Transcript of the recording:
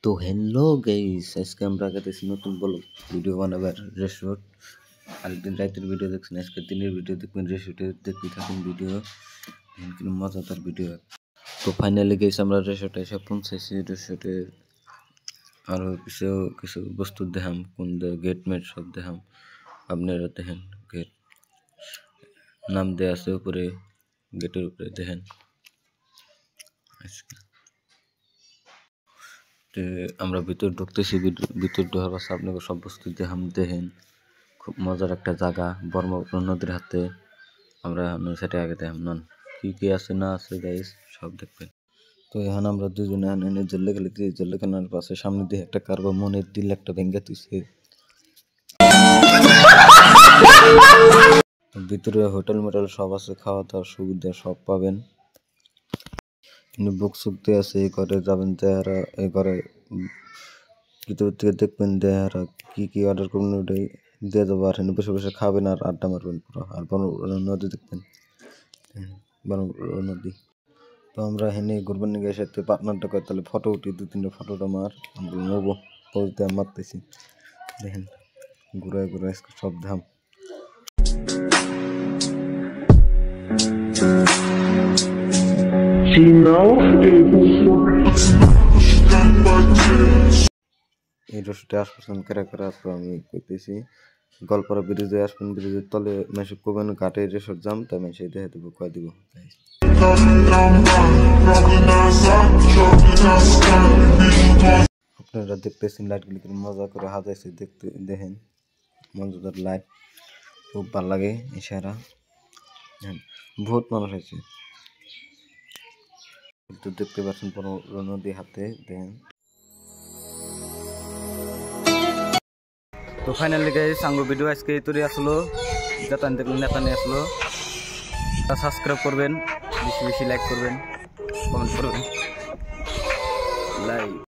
তো hello guys, আজকে আমরা আগাতেছি নতুন ভিডিও বানাবার রেশর্ট। আরেকদিন রাতের ভিডিও দেখছেন, আজকে দিনের ভিডিও দেখবেন। রেশর্টে দেখতে থাকুন ভিডিও, কিন্তু মজাদার ভিডিও। তো ফাইনালি গাইস আমরা রেশর্টে এসে পৌঁছেছি। রেশর্টে আরও কিছু বস্তু দেখাম, কোন গেট মেট সব দেখাম। আপনারা দেখেন, গেট নাম দেওয়া আছে উপরে, গেটের উপরে দেখেন। আমরা ভিতর ঢুকতেছি, ভিতর ঢোকার পাশে আপনাকে সব বস্তু দেখেন। খুব মজার একটা জায়গা, ব্রহ্মপুত্র নদীর হাতে। আমরা সেটা আগে দেখাম নন কি আছে না আছে গাইস, সব দেখবেন। তো এখন আমরা দুজনে এনে জল্লে খেলে দিয়ে জল্লে কেনার পাশে সামনে দিয়ে একটা কারবা মনের দিল একটা ভেঙ্গে তুইছে। ভিতরে হোটেল মোটেল সব আছে, খাওয়া দাওয়ার সুবিধা সব পাবেন। কিন্তু বুক সুকতে আছে, এই ঘরে যাবেন দেহারা, এই ঘরে ভিতর থেকে দেখবেন দেহারা কি অর্ডার করবেন ওটাই দিয়ে দেবো। আর বসে বসে খাবেন আর আড্ডা মারবেন পুরো। আর নদী দেখবেন, নদী। তো আমরা হেনে ঘুরবেন নিয়ে সাথে পার্টনারটা করে, তাহলে ফটো উঠি, 2-3টা ফটোটা মার। আমরা নেবো, পোজ দিয়ে মারতেছি দেখেন, ঘুরায় ঘুরায় সব ধাম। এই রসটা আসবেন কেরা কেরা তো আমি কইতেছি। গল্পরা ব্রিজে আসবেন, ব্রিজের তলে মেসে কোবেন ঘাটে রেসর্ট জাম, তাই মেসে দেখে দেবো, কয়ে দিব। আপনারা দেখতেছেন লাইটগুলি করে মজা করে হাজাইছে, দেখতে দেখেন মজাদার লাইট, খুব ভালো লাগে। ইশারা বহুত মানুষ আছে, তো দেখতে পাচ্ছেন নদী হাতে দেখেন। তো ফাইনালি গাইস আঙ্গো ভিডিও আজকে তৈরি আসলো, যত দেখলেন নেতা নিয়ে আসলো। সাবস্ক্রাইব করবেন, বেশি বেশি লাইক করবেন, কমেন্ট করবেন, লাইক।